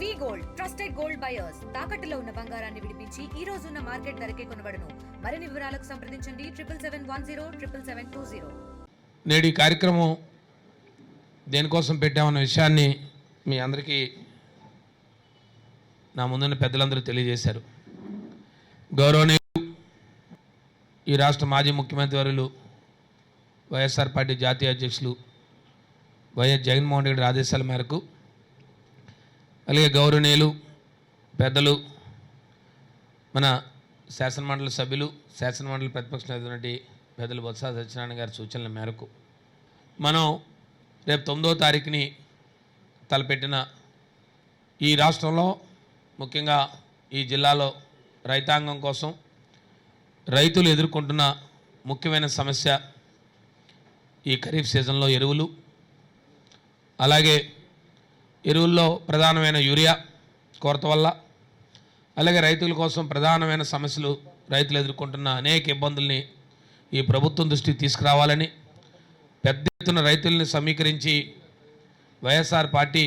వి gold trusted gold buyers తాకట్టులో ఉన్న బంగారాన్ని విడిపించి ఈ రోజు ఉన్న మార్కెట్ ధరకే కొనబడును. మరిన్ని వివరాలకు సంప్రదించండి 7710 నేడు ఈ కార్యక్రమం దేనికోసం పెట్టామన్న విషయాన్ని మీ అందరికీ నా ముందున్న పెద్దలందరూ తెలియజేశారు. గౌరవనీయులు ఈ రాష్ట్ర మాజీ ముఖ్యమంత్రి వర్యులు వైఎస్ఆర్ పార్టీ జాతీయ అధ్యక్షులు వైఎస్ జగన్మోహన్ రెడ్డి ఆదేశాల మేరకు, అలాగే గౌరవనీయులు పెద్దలు మన శాసనమండలి సభ్యులు, శాసనమండలి ప్రతిపక్ష నేత పెద్దలు బొత్స సత్యనారాయణ గారి సూచనల మేరకు మనం రేపు 9వ తారీఖుని తలపెట్టిన ఈ రాష్ట్రంలో, ముఖ్యంగా ఈ జిల్లాలో రైతాంగం కోసం రైతులు ఎదుర్కొంటున్న ముఖ్యమైన సమస్య ఈ ఖరీఫ్ సీజన్లో ఎరువులు, అలాగే ఎరువుల్లో ప్రధానమైన యూరియా కొరత వల్ల, అలాగే రైతుల కోసం ప్రధానమైన సమస్యలు, రైతులు ఎదుర్కొంటున్న అనేక ఇబ్బందుల్ని ఈ ప్రభుత్వం దృష్టికి తీసుకురావాలని పెద్ద ఎత్తున రైతుల్ని సమీకరించి వైఎస్ఆర్ పార్టీ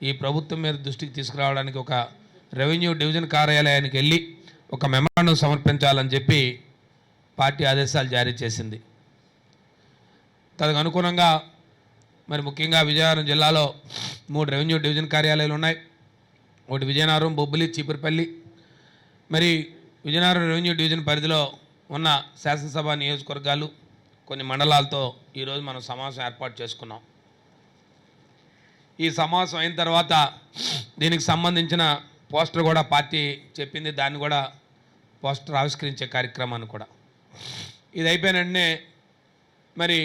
ఈ ప్రభుత్వం మీద దృష్టికి తీసుకురావడానికి ఒక రెవెన్యూ డివిజన్ కార్యాలయానికి వెళ్ళి ఒక మెమరాండం సమర్పించాలని చెప్పి పార్టీ ఆదేశాలు జారీ చేసింది. తదకు అనుగుణంగా మరి ముఖ్యంగా విజయనగరం జిల్లాలో 3 రెవెన్యూ డివిజన్ కార్యాలయాలు ఉన్నాయి. ఒకటి విజయనగరం, బొబ్బిలి, చీపురుపల్లి. మరి విజయనగరం రెవెన్యూ డివిజన్ పరిధిలో ఉన్న శాసనసభ నియోజకవర్గాలు, కొన్ని మండలాలతో ఈరోజు మనం సమావేశం ఏర్పాటు చేసుకున్నాం. ఈ సమావేశం అయిన తర్వాత దీనికి సంబంధించిన పోస్టర్ కూడా పార్టీ చెప్పింది, దాన్ని కూడా పోస్టర్ ఆవిష్కరించే కార్యక్రమాన్ని కూడా ఇది అయిపోయిన వెంటనే మరి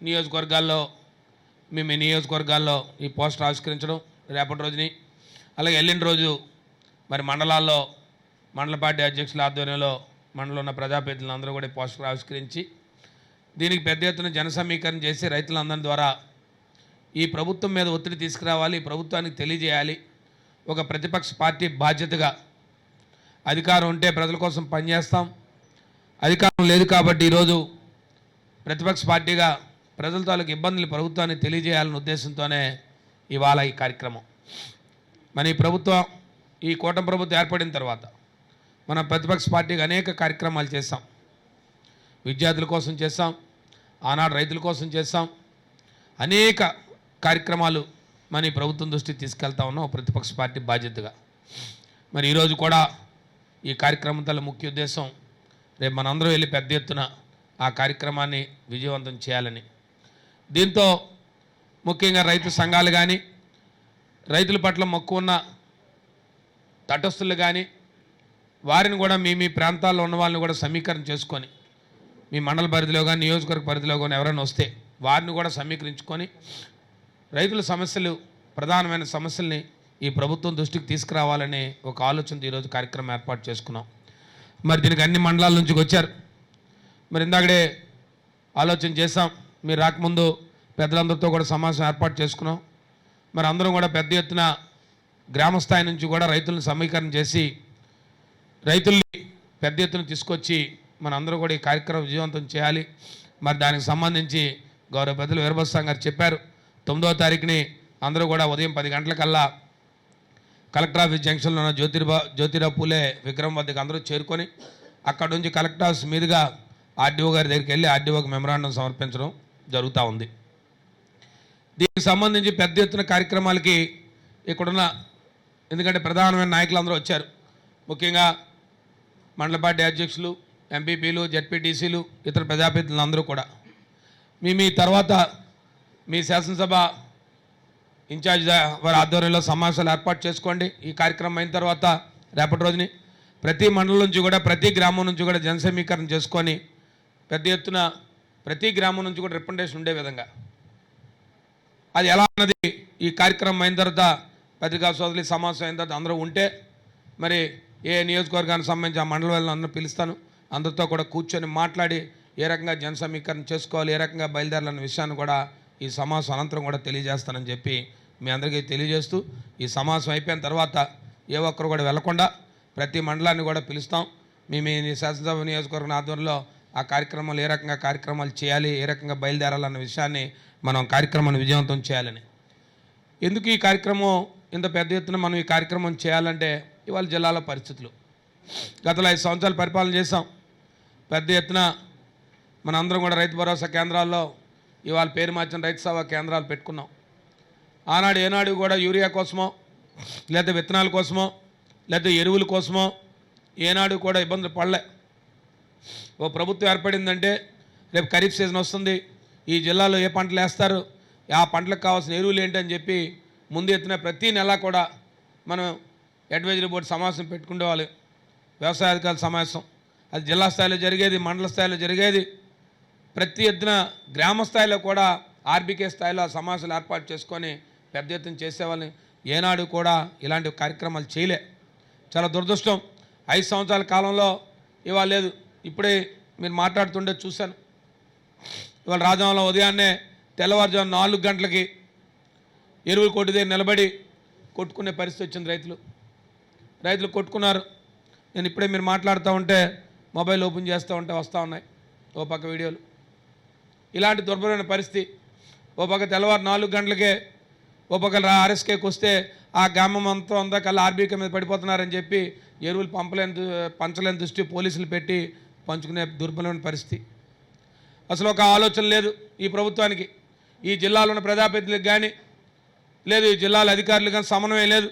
నియోజకవర్గాల్లో మేము ఈ నియోజకవర్గాల్లో ఈ పోస్టర్ ఆవిష్కరించడం రేపటి రోజుని, అలాగే ఎల్లుండి రోజు మరి మండలాల్లో మండల పార్టీ అధ్యక్షుల ఆధ్వర్యంలో మండలంలో ఉన్న ప్రజాప్రతినిధులు అందరూ కూడా పోస్టర్ ఆవిష్కరించి దీనికి పెద్ద ఎత్తున జన సమీకరణ చేసి రైతులందరి ద్వారా ఈ ప్రభుత్వం మీద ఒత్తిడి తీసుకురావాలి, ఈ ప్రభుత్వానికి తెలియజేయాలి. ఒక ప్రతిపక్ష పార్టీ బాధ్యతగా అధికారం ఉంటే ప్రజల కోసం పనిచేస్తాం, అధికారం లేదు కాబట్టి ఈరోజు ప్రతిపక్ష పార్టీగా ప్రజల తాలూకు ఇబ్బందులు ప్రభుత్వానికి తెలియజేయాలనే ఉద్దేశంతోనే ఇవాళ ఈ కార్యక్రమం. మన ఈ ప్రభుత్వం, ఈ కూటమి ప్రభుత్వం ఏర్పడిన తర్వాత మన ప్రతిపక్ష పార్టీకి అనేక కార్యక్రమాలు చేస్తాం. విద్యార్థుల కోసం చేస్తాం, ఆనాడు రైతుల కోసం చేస్తాం, అనేక కార్యక్రమాలు మన ఈ ప్రభుత్వం దృష్టికి తీసుకెళ్తా ఉన్నాం ప్రతిపక్ష పార్టీ బాధ్యతగా. మరి ఈరోజు కూడా ఈ కార్యక్రమం తల ముఖ్య ఉద్దేశం రేపు మనందరం వెళ్ళి పెద్ద ఎత్తున ఆ కార్యక్రమాన్ని విజయవంతం చేయాలని. దీంతో ముఖ్యంగా రైతు సంఘాలు కానీ, రైతుల పట్ల మక్కువ ఉన్న తటస్థులు కానీ, వారిని కూడా మీ ప్రాంతాల్లో ఉన్న వాళ్ళని కూడా సమీకరణ చేసుకొని, మీ మండల పరిధిలో కానీ నియోజకవర్గ పరిధిలో కానీ ఎవరైనా వస్తే వారిని కూడా సమీకరించుకొని రైతుల సమస్యలు, ప్రధానమైన సమస్యల్ని ఈ ప్రభుత్వం దృష్టికి తీసుకురావాలని ఒక ఆలోచనతో ఈరోజు కార్యక్రమం ఏర్పాటు చేసుకున్నాం. మరి దీనికి అన్ని మండలాల నుంచి వచ్చారు. మరి ఇందాకడే ఆలోచన చేసాం, మీరు రాకముందు పెద్దలందరితో కూడా సమావేశం ఏర్పాటు చేసుకున్నాం. మరి అందరం కూడా పెద్ద ఎత్తున గ్రామస్థాయి నుంచి కూడా రైతులను సమీకరణ చేసి రైతుల్ని పెద్ద ఎత్తున తీసుకొచ్చి మన అందరూ కూడా ఈ కార్యక్రమం విజయవంతం చేయాలి. మరి దానికి సంబంధించి గౌరవ పెద్దలు వీరభద్ర గారు చెప్పారు, 9వ తారీఖుని అందరూ కూడా ఉదయం 10 గంటలకల్లా కలెక్టర్ ఆఫీస్ జంక్షన్లో ఉన్న జ్యోతిరావు పూలే విగ్రహం వద్దకు అందరూ చేరుకొని అక్కడ నుంచి కలెక్టర్ ఆఫీస్ మీదుగా ఆర్డీఓ గారి దగ్గరికి వెళ్ళి ఆర్డీఓకి మెమరాండం సమర్పించడం జరుగుతూ ఉంది. దీనికి సంబంధించి పెద్ద ఎత్తున కార్యక్రమాలకి ఇక్కడున్న, ఎందుకంటే ప్రధానమైన నాయకులు అందరూ వచ్చారు, ముఖ్యంగా మండల పార్టీ అధ్యక్షులు, ఎంపీపీలు, జెడ్పీటీసీలు, ఇతర ప్రజాప్రతినిధులు అందరూ కూడా మీ తర్వాత మీ శాసనసభ ఇన్ఛార్జ్ వారి ఆధ్వర్యంలో సమావేశాలు ఏర్పాటు చేసుకోండి. ఈ కార్యక్రమం అయిన తర్వాత రేపటి రోజుని ప్రతి మండలం నుంచి కూడా, ప్రతి గ్రామం నుంచి కూడా జన సమీకరణ చేసుకొని పెద్ద ఎత్తున ప్రతి గ్రామం నుంచి కూడా రిప్రజెంటేషన్ ఉండే విధంగా, అది ఎలా అన్నది ఈ కార్యక్రమం అయిన తర్వాత పత్రికా సోదరులు సమావేశం అయిన తర్వాత అందరూ ఉంటే, మరి ఏ నియోజకవర్గానికి సంబంధించి ఆ మండలం వాళ్ళని అందరూ పిలుస్తాను, అందరితో కూడా కూర్చొని మాట్లాడి ఏ రకంగా జన సమీకరణ చేసుకోవాలి, ఏ రకంగా బయలుదేరాలన్న విషయాన్ని కూడా ఈ సమావేశం అనంతరం కూడా తెలియజేస్తానని చెప్పి మీ అందరికీ తెలియజేస్తూ, ఈ సమావేశం అయిపోయిన తర్వాత ఏ ఒక్కరు కూడా వెళ్లకుండా ప్రతి మండలాన్ని కూడా పిలుస్తాం. మీ శాసనసభ నియోజకవర్గం ఆధ్వర్యంలో ఆ కార్యక్రమాలు ఏ రకంగా కార్యక్రమాలు చేయాలి, ఏ రకంగా బయలుదేరాలన్న విషయాన్ని మనం కార్యక్రమాన్ని విజయవంతం చేయాలని. ఎందుకు ఈ కార్యక్రమం ఇంత పెద్ద ఎత్తున మనం ఈ కార్యక్రమం చేయాలంటే ఇవాళ జిల్లాలో పరిస్థితులు. గతంలో 5 సంవత్సరాలు పరిపాలన చేసాం. పెద్ద ఎత్తున మనందరం కూడా రైతు భరోసా కేంద్రాల్లో ఇవాళ పేరు మార్చిన రైతు సేవా కేంద్రాలు పెట్టుకున్నాం. ఆనాడు ఏనాడు కూడా యూరియా కోసమో లేదా విత్తనాల కోసమో లేదా ఎరువుల కోసమో ఏనాడు కూడా ఇబ్బందులు పడలే. ఓ ప్రభుత్వం ఏర్పడిందంటే రేపు ఖరీఫ్ సీజన్ వస్తుంది, ఈ జిల్లాలో ఏ పంటలు వేస్తారు, ఆ పంటలకు కావాల్సిన ఎరువులు ఏంటని చెప్పి ముందు ఎత్తున ప్రతి నెల కూడా మనం అడ్వైజరీ బోర్డు సమావేశం పెట్టుకునేవాళ్ళు. వ్యవసాయ అధికారుల సమావేశం అది జిల్లా స్థాయిలో జరిగేది, మండల స్థాయిలో జరిగేది. ప్రతి ఎత్తున గ్రామ స్థాయిలో కూడా ఆర్బీకే స్థాయిలో సమావేశాలు ఏర్పాటు చేసుకొని పెద్ద ఎత్తున చేసేవాళ్ళని. ఏనాడు కూడా ఇలాంటి కార్యక్రమాలు చేయలే. చాలా దురదృష్టం. 5 సంవత్సరాల కాలంలో ఇవాళ లేదు. ఇప్పుడే మీరు మాట్లాడుతుండే చూశాను. ఇవాళ రాజధానిలో ఉదయాన్నే తెల్లవారుజాము 4 గంటలకి ఎరువులు కొట్టు దగ్గర నిలబడి కొట్టుకునే పరిస్థితి వచ్చింది. రైతులు కొట్టుకున్నారు. నేను ఇప్పుడే మీరు మాట్లాడుతూ ఉంటే మొబైల్ ఓపెన్ చేస్తూ ఉంటే వస్తూ ఉన్నాయి ఓ పక్క వీడియోలు. ఇలాంటి దుర్భరమైన పరిస్థితి. ఓ పక్క తెల్లవారు 4 గంటలకే ఓ పక్క ఆర్ఎస్కేకి వస్తే ఆ గ్రామం అంతా కల్లా ఆర్బీకే మీద పడిపోతున్నారని చెప్పి ఎరువులు పంచలేని దృష్టి పోలీసులు పెట్టి పంచుకునే దుర్బలమైన పరిస్థితి. అసలు ఒక ఆలోచన లేదు ఈ ప్రభుత్వానికి. ఈ జిల్లాలో ఉన్న ప్రజాప్రతినిధులకు కానీ లేదు ఈ జిల్లాల అధికారులు కానీ సమన్వయం లేదు.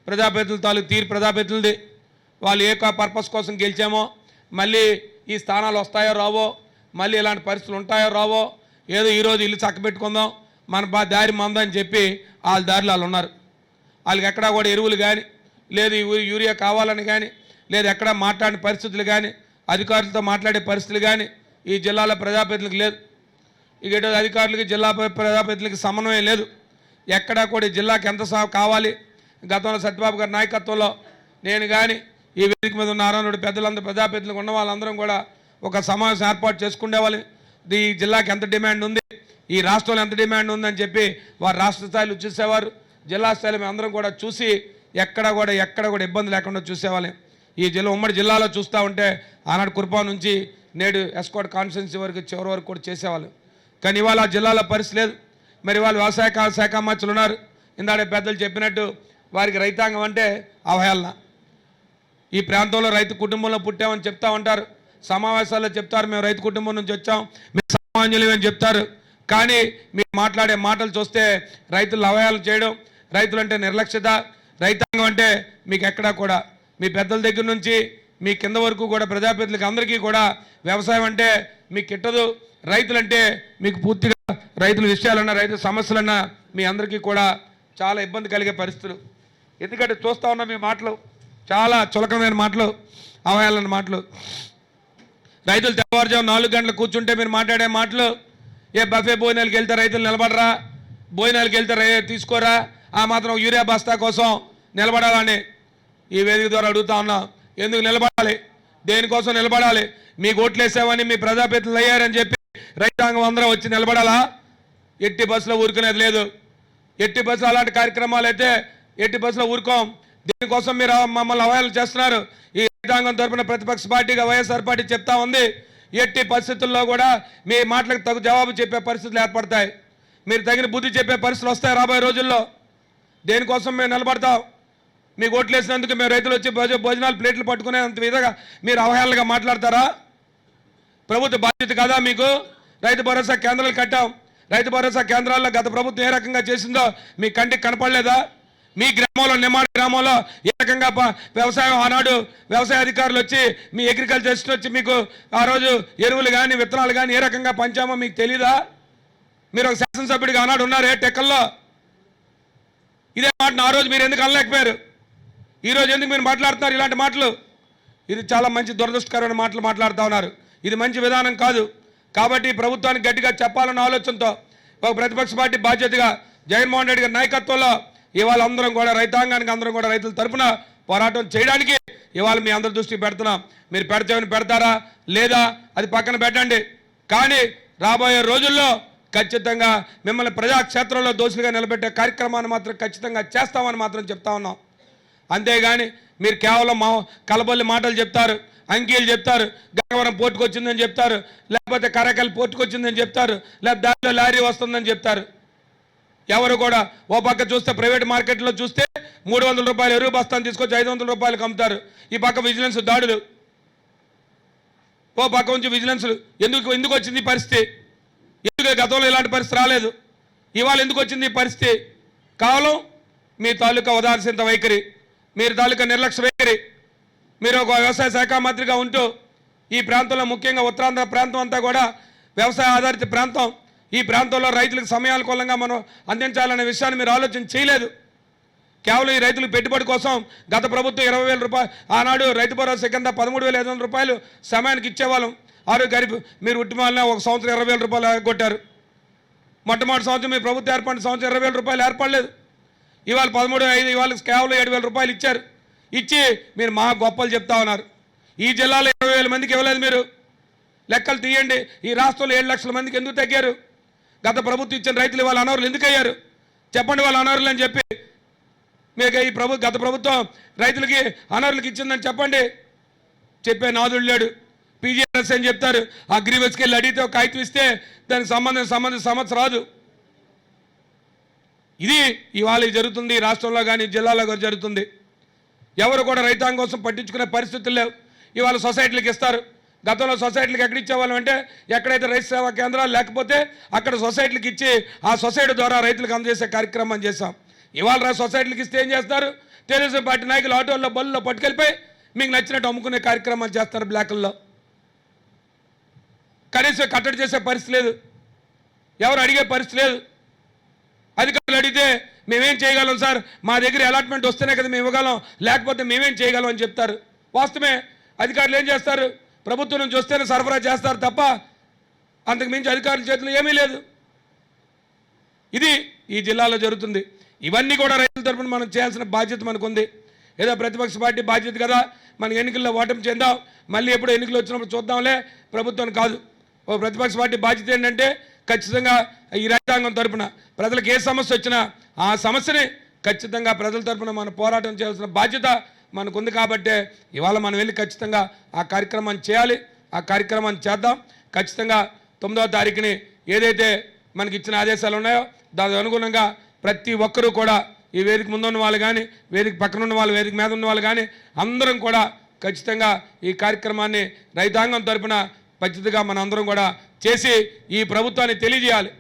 ప్రజాప్రతినిధుల తాలూకు తీరు ప్రజాప్రతినిధులది. వాళ్ళు ఏ పర్పస్ కోసం గెలిచామో మళ్ళీ ఈ స్థానాలు వస్తాయో రావో, మళ్ళీ ఇలాంటి పరిస్థితులు ఉంటాయో రావో, ఏదో ఈరోజు ఇల్లు చక్కబెట్టుకుందాం మన దారి మందని చెప్పి వాళ్ళ దారిలో వాళ్ళు ఉన్నారు. వాళ్ళకి ఎక్కడా కూడా ఎరువులు కానీ లేదు యూరియా కావాలని కానీ లేదు ఎక్కడా మాట్లాడిన పరిస్థితులు కానీ అధికారులతో మాట్లాడే పరిస్థితులు కానీ ఈ జిల్లాలో ప్రజాప్రతినిధులకు లేదు. ఇక ఏదో అధికారులకి జిల్లా ప్రజాప్రతినిధులకి సమన్వయం లేదు. ఎక్కడా కూడా ఈ జిల్లాకి ఎంత కావాలి. గతంలో సత్యబాబు గారి నాయకత్వంలో నేను కానీ ఈ వేదిక మీద ఉన్న ఆరోనుడు పెద్దలందరూ ప్రజాప్రతినిధులకు ఉన్న వాళ్ళందరం కూడా ఒక సమావేశం ఏర్పాటు చేసుకునేవాళ్ళు. ఈ జిల్లాకి ఎంత డిమాండ్ ఉంది, ఈ రాష్ట్రంలో ఎంత డిమాండ్ ఉందని చెప్పి వారు రాష్ట్ర స్థాయిలో చూసేవారు. జిల్లా స్థాయిలో మేము అందరం కూడా చూసి ఎక్కడ కూడా ఇబ్బంది లేకుండా చూసేవాళ్ళం. ఈ ఉమ్మడి జిల్లాలో చూస్తూ ఉంటే ఆనాడు కుర్పా నుంచి నేడు ఎస్కోట్ కాన్స్టిట్యున్సీ వరకు చివరి వరకు కూడా చేసేవాళ్ళు. కానీ ఇవాళ ఆ జిల్లాలో పరిస్థితి లేదు. మరి వాళ్ళు వ్యవసాయ శాఖ మంత్రులు ఉన్నారు. ఇందాడే పెద్దలు చెప్పినట్టు వారికి రైతాంగం అంటే అవహేళన. ఈ ప్రాంతంలో రైతు కుటుంబంలో పుట్టామని చెప్తా ఉంటారు, సమావేశాల్లో చెప్తారు మేము రైతు కుటుంబం నుంచి వచ్చాం, మేము సామాన్యులు అని చెప్తారు. కానీ మీరు మాట్లాడే మాటలు చూస్తే రైతులు అవహేళన చేయడం, రైతులంటే నిర్లక్ష్యత, రైతాంగం అంటే మీకు ఎక్కడా కూడా మీ పెద్దల దగ్గర నుంచి మీ కింద వరకు కూడా ప్రజాప్రతినిధులకు అందరికీ కూడా వ్యవసాయం అంటే మీకు కిట్టదు. రైతులంటే మీకు పూర్తిగా రైతుల విషయాలన్నా రైతు సమస్యలన్నా మీ అందరికీ కూడా చాలా ఇబ్బంది కలిగే పరిస్థితులు. ఎందుకంటే చూస్తూ ఉన్న మీ మాటలు చాలా చులకమైన మాటలు, అవహేళన మాటలు. రైతులు తెల్లవారుజాము 4 గంటలకు కూర్చుంటే మీరు మాట్లాడే మాటలు, ఏ బఫే భోజనాలకు వెళ్తే రైతులు నిలబడరా, భోజనాలకు వెళ్తే తీసుకోరా, ఆ మాత్రం యూరియా బస్తా కోసం నిలబడాలని ఈ వేదిక ద్వారా అడుగుతా ఉన్నాం. ఎందుకు నిలబడాలి, దేనికోసం నిలబడాలి? మీకు ఓట్లు వేసామని మీ ప్రజాప్రతినిధులు అయ్యారని చెప్పి రైతాంగం అందరం వచ్చి నిలబడాలా? ఎట్టి బస్సులో ఊరుకునేది లేదు. ఎట్టి బస్సులో అలాంటి కార్యక్రమాలు అయితే ఎట్టి బస్సులో ఊరుకోం. దీనికోసం మీరు మమ్మల్ని అవహేళన చేస్తున్నారు. ఈ రైతాంగం తరపున ప్రతిపక్ష పార్టీగా వైఎస్ఆర్ పార్టీ చెప్తా ఉంది, ఎట్టి పరిస్థితుల్లో కూడా మీ మాటలకు తగు జవాబు చెప్పే పరిస్థితులు ఏర్పడతాయి. మీరు తగిన బుద్ధి చెప్పే పరిస్థితులు వస్తాయి రాబోయే రోజుల్లో. దేనికోసం మేము నిలబడతాం? మీకు ఓట్లు వేసినందుకు మేము రైతులు వచ్చి భోజనాలు ప్లేట్లు పట్టుకునేంత విధంగా మీరు అవహేళనగా మాట్లాడతారా? ప్రభుత్వ బాధ్యత కాదా మీకు? రైతు భరోసా కేంద్రాలు కట్టాం. రైతు భరోసా కేంద్రాల్లో గత ప్రభుత్వం ఏ రకంగా చేసిందో మీ కంటికి కనపడలేదా? మీ గ్రామంలో నిమ్మాడి గ్రామంలో ఏ రకంగా వ్యవసాయం ఆనాడు వ్యవసాయ అధికారులు వచ్చి మీ అగ్రికల్చరిస్ట్ వచ్చి మీకు ఆ రోజు ఎరువులు కానీ విత్తనాలు కానీ ఏ రకంగా పంచామో మీకు తెలీదా? మీరు ఒక శాసనసభ్యుడిగా ఆనాడు ఉన్నారే టెక్కల్లో. ఇదే మాటను ఆ రోజు మీరు ఎందుకు అనలేకపోయారు? ఈరోజు ఎందుకు మీరు మాట్లాడుతున్నారు ఇలాంటి మాటలు? ఇది చాలా మంచి దురదృష్టకరమైన మాటలు మాట్లాడుతూ ఉన్నారు. ఇది మంచి విధానం కాదు. కాబట్టి ప్రభుత్వానికి గట్టిగా చెప్పాలన్న ఆలోచనతో ఒక ప్రతిపక్ష పార్టీ బాధ్యతగా జగన్మోహన్ రెడ్డి గారి నాయకత్వంలో ఇవాళ అందరం కూడా రైతాంగానికి అందరం కూడా రైతుల తరఫున పోరాటం చేయడానికి ఇవాళ మీ అందరి దృష్టి పెడుతున్నాం. మీరు పెడతామని పెడతారా లేదా అది పక్కన పెట్టండి. కానీ రాబోయే రోజుల్లో ఖచ్చితంగా మిమ్మల్ని ప్రజాక్షేత్రంలో దోషులుగా నిలబెట్టే కార్యక్రమాన్ని మాత్రం ఖచ్చితంగా చేస్తామని మాత్రం చెప్తా ఉన్నాం. అంతేగాని మీరు కేవలం కలబొల్లి మాటలు చెప్తారు, అంకీలు చెప్తారు, గంగవరం పోర్టుకు వచ్చిందని చెప్తారు, లేకపోతే కరకల్ పోర్టుకు వచ్చిందని చెప్తారు, లేకపోతే దారిలో లారీ వస్తుందని చెప్తారు. ఎవరు కూడా ఓ పక్క చూస్తే ప్రైవేట్ మార్కెట్లో చూస్తే 300 రూపాయలు ఎరువు బస్తాను తీసుకొచ్చి 500 రూపాయలకు అమ్ముతారు. ఈ పక్క విజిలెన్స్ దాడులు, ఓ పక్క నుంచి విజిలెన్స్ ఎందుకు వచ్చింది ఈ పరిస్థితి? ఎందుకు గతంలో ఇలాంటి పరిస్థితి రాలేదు, ఇవాళ ఎందుకు వచ్చింది ఈ పరిస్థితి? కేవలం మీ తాలూకా ఉదాసీనత వైఖరి, మీరు తాలూకా నిర్లక్ష్య వైఖరి. మీరు ఒక వ్యవసాయ శాఖ మంత్రిగా ఉంటూ ఈ ప్రాంతంలో ముఖ్యంగా ఉత్తరాంధ్ర ప్రాంతం అంతా కూడా వ్యవసాయ ఆధారిత ప్రాంతం. ఈ ప్రాంతంలో రైతులకు సమయానుకూలంగా మనం అందించాలనే విషయాన్ని మీరు ఆలోచన చేయలేదు. కేవలం ఈ రైతులకు పెట్టుబడి కోసం గత ప్రభుత్వం 20,000 రూపాయలు ఆనాడు రైతు భరోసా కింద 13,500 రూపాయలు సమయానికి ఇచ్చేవాళ్ళం. గరీబ్ మీరు ఉట్టిమాలిన ఒక సంవత్సరం 20,000 రూపాయలు కొట్టారు. మొట్టమొదటి సంవత్సరం మీ ప్రభుత్వం ఏర్పడిన సంవత్సరం 20,000 రూపాయలు ఏర్పడలేదు. ఇవాళ 13,500 ఇవాళ కేవలం 7,000 రూపాయలు ఇచ్చారు. ఇచ్చి మీరు మహా గొప్పలు చెప్తా ఉన్నారు. ఈ జిల్లాలో 20,000 మందికి ఇవ్వలేదు. మీరు లెక్కలు తీయండి. ఈ రాష్ట్రంలో 7 లక్షల మందికి ఎందుకు తగ్గారు? గత ప్రభుత్వం ఇచ్చిన రైతులు వాళ్ళ అనర్హులు ఎందుకు అయ్యారు? చెప్పండి వాళ్ళ అనర్హులు అని చెప్పి. మీకు ఈ గత ప్రభుత్వం రైతులకి అనర్హులకి ఇచ్చిందని చెప్పండి. చెప్పే నాదుడు లేడు. పీజీఆర్ఎస్ అని చెప్తారు. అగ్రివేస్కి వెళ్ళి అడిగితే ఒక కాగితం ఇస్తే దానికి సంబంధించిన రాదు. ఇది ఇవాళ జరుగుతుంది రాష్ట్రంలో కానీ జిల్లాలో కానీ జరుగుతుంది. ఎవరు కూడా రైతాంగం కోసం పట్టించుకునే పరిస్థితులు లేవు. ఇవాళ సొసైటీలకు ఇస్తారు. గతంలో సొసైటీలకు ఎక్కడ ఇచ్చేవాళ్ళం అంటే ఎక్కడైతే రైతు సేవా కేంద్రాలు లేకపోతే అక్కడ సొసైటీలకు ఇచ్చి ఆ సొసైటీ ద్వారా రైతులకు అందజేసే కార్యక్రమం చేశాం. ఇవాళ సొసైటీలకు ఇస్తే ఏం చేస్తారు? తెలుగుదేశం పార్టీ నాయకులు ఆటోల్లో బళ్ళలో పట్టుకెళ్ళిపోయి మీకు నచ్చినట్టు అమ్ముకునే కార్యక్రమాలు చేస్తారు బ్లాకుల్లో. కనీసం కట్టడి చేసే పరిస్థితి లేదు, ఎవరు అడిగే పరిస్థితి లేదు. అధికారులు అడిగితే మేమేం చేయగలం సార్, మా దగ్గర అలాట్మెంట్ వస్తేనే కదా మేము ఇవ్వగలం, లేకపోతే మేమేం చేయగలం అని చెప్తారు. వాస్తవమే. అధికారులు ఏం చేస్తారు? ప్రభుత్వం నుంచి వస్తేనే సరఫరా చేస్తారు తప్ప అంతకు మించి అధికారుల చేతిలో ఏమీ లేదు. ఇది ఈ జిల్లాలో జరుగుతుంది. ఇవన్నీ కూడా రైతుల తరఫున మనం చేయాల్సిన బాధ్యత మనకుంది. ఏదో ప్రతిపక్ష పార్టీ బాధ్యత కదా, మన ఎన్నికల్లో ఓటమి చెందాం, మళ్ళీ ఎప్పుడు ఎన్నికలు వచ్చినప్పుడు చూద్దాంలే ప్రభుత్వం కాదు. ఓ ప్రతిపక్ష పార్టీ బాధ్యత ఏంటంటే ఖచ్చితంగా ఈ రైతాంగం తరఫున ప్రజలకు ఏ సమస్య వచ్చినా ఆ సమస్యని ఖచ్చితంగా ప్రజల తరఫున మనం పోరాటం చేయాల్సిన బాధ్యత మనకుంది. కాబట్టే ఇవాళ మనం వెళ్ళి ఖచ్చితంగా ఆ కార్యక్రమాన్ని చేయాలి. ఆ కార్యక్రమాన్ని చేద్దాం. ఖచ్చితంగా 9వ తారీఖుని ఏదైతే మనకి ఇచ్చిన ఆదేశాలు ఉన్నాయో దానికి అనుగుణంగా ప్రతి ఒక్కరూ కూడా ఈ వేదిక ముందున్న వాళ్ళు కానీ, వేదిక పక్కన ఉన్న వాళ్ళు, వేదిక మీద ఉన్న వాళ్ళు కానీ అందరం కూడా ఖచ్చితంగా ఈ కార్యక్రమాన్ని రైతాంగం తరఫున పద్ధతిగా మన అందరం కూడా చేసి ఈ ప్రభుత్వాన్ని తెలియజేయాలి.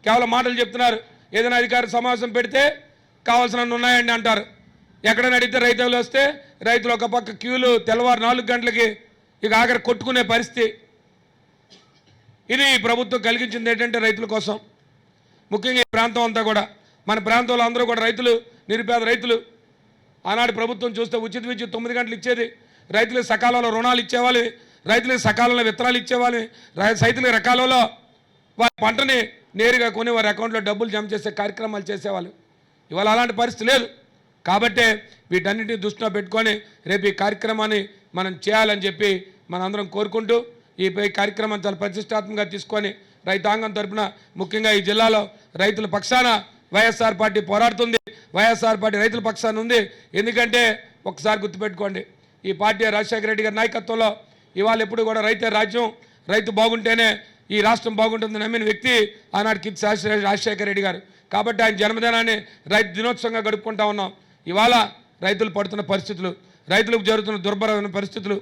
కేవలం మాటలు చెప్తున్నారు. ఏదైనా అధికార సమావేశం పెడితే కావాల్సినవి ఉన్నాయండి అంటారు. ఎక్కడైనా అడిగితే రైతులు వస్తే రైతులు ఒక పక్క క్యూలు తెల్లవారు 4 గంటలకి ఇక ఆఖరి కొట్టుకునే పరిస్థితి. ఇది ప్రభుత్వం కలిగించింది ఏంటంటే రైతుల కోసం. ముఖ్యంగా ఈ ప్రాంతం అంతా కూడా మన ప్రాంతంలో అందరూ కూడా రైతులు, నిరుపేద రైతులు. ఆనాడు ప్రభుత్వం చూస్తే ఉచిత విద్యుత్ 9 గంటలు ఇచ్చేది, రైతులకు సకాలంలో రుణాలు ఇచ్చేవాళ్ళు, రైతులకు సకాలంలో విత్తనాలు ఇచ్చేవాళ్ళు, రైతులకు రకాలలో వారి పంటని నేరుగా కొని వారి అకౌంట్లో డబ్బులు జమ చేసే కార్యక్రమాలు చేసేవాళ్ళు. ఇవాళ అలాంటి పరిస్థితి లేదు. కాబట్టే వీటన్నిటిని దృష్టిలో పెట్టుకొని రేపు ఈ కార్యక్రమాన్ని మనం చేయాలని చెప్పి మనందరం కోరుకుంటూ ఈ కార్యక్రమాన్ని చాలా ప్రతిష్టాత్మకంగా తీసుకొని రైతాంగం తరఫున ముఖ్యంగా ఈ జిల్లాలో రైతుల పక్షాన వైఎస్ఆర్ పార్టీ పోరాడుతుంది. వైఎస్ఆర్ పార్టీ రైతుల పక్షాన ఉంది. ఎందుకంటే ఒకసారి గుర్తుపెట్టుకోండి, ఈ పార్టీ రాజశేఖర రెడ్డి గారి నాయకత్వంలో ఇవాళ ఎప్పుడు కూడా రైతే రాజ్యం, రైతు బాగుంటేనే ఈ రాష్ట్రం బాగుంటుంది నమ్మిన వ్యక్తి ఆనాడు కిట్ రాజశేఖర రెడ్డి గారు. కాబట్టి ఆయన జన్మదినాన్ని రైతు దినోత్సవంగా గడుపుకుంటా ఉన్నాం. ఇవాళ రైతులు పడుతున్న పరిస్థితులు, రైతులకు జరుగుతున్న దుర్భరమైన పరిస్థితులు,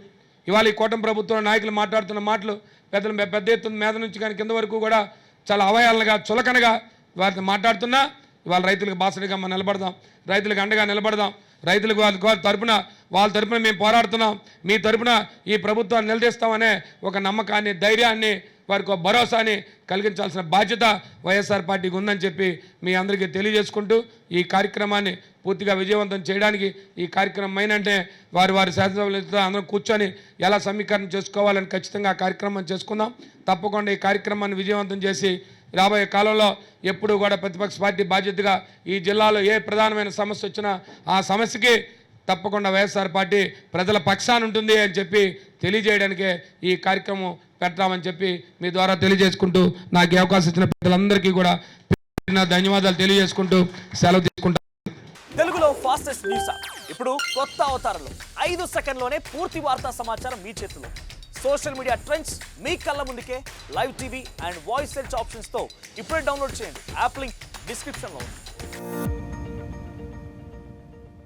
ఇవాళ ఈ కూటమి ప్రభుత్వం నాయకులు మాట్లాడుతున్న మాటలు పెద్ద ఎత్తున మీద నుంచి కానీ కింద వరకు కూడా చాలా అవయాలుగా చులకనగా వారిని మాట్లాడుతున్నా ఇవాళ రైతులకు బాసడిగా మనం నిలబడదాం, రైతులకు అండగా నిలబడదాం. రైతులకు వాళ్ళ తరపున మేము పోరాడుతున్నాం, మీ తరపున ఈ ప్రభుత్వాన్ని నిలదీస్తామనే ఒక నమ్మకాన్ని, ధైర్యాన్ని, వారికి ఒక భరోసాని కలిగించాల్సిన బాధ్యత వైఎస్ఆర్ పార్టీకి ఉందని చెప్పి మీ అందరికీ తెలియజేసుకుంటూ ఈ కార్యక్రమాన్ని పూర్తిగా విజయవంతం చేయడానికి ఈ కార్యక్రమం అయినంటే వారి శాసనసభ్యులతో అందరం కూర్చొని ఎలా సమీకరణ చేసుకోవాలని ఖచ్చితంగా ఆ కార్యక్రమం చేసుకుందాం. తప్పకుండా ఈ కార్యక్రమాన్ని విజయవంతం చేసి రాబోయే కాలంలో ఎప్పుడూ కూడా ప్రతిపక్ష పార్టీ బాధ్యతగా ఈ జిల్లాలో ఏ ప్రధానమైన సమస్య వచ్చినా ఆ సమస్యకి తప్పకుండా వైఎస్ఆర్ పార్టీ ప్రజల పక్షాన ఉంటుంది అని చెప్పి తెలియజేయడానికే ఈ కార్యక్రమం పెట్టామని చెప్పి మీ ద్వారా తెలియజేసుకుంటూ నాకు ఈ అవకాశం ఇచ్చిన ప్రజలందరికీ కూడా ధన్యవాదాలు తెలియజేసుకుంటూ సెలవు తీసుకుంటాను. తెలుగులో ఫాస్టెస్ట్ న్యూస్ ఇప్పుడు కొత్త అవతారంలో 5 సెకండ్లోనే పూర్తి వార్తా సమాచారం మీ చేతిలో. సోషల్ మీడియా ట్రెండ్స్ మీ కళ్ళ ముందుకే live TV and voice search ఆప్షన్స్తో ఇప్పుడే డౌన్లోడ్ చేయండి యాప్ లింక్ డిస్క్రిప్షన్లో ఉంది.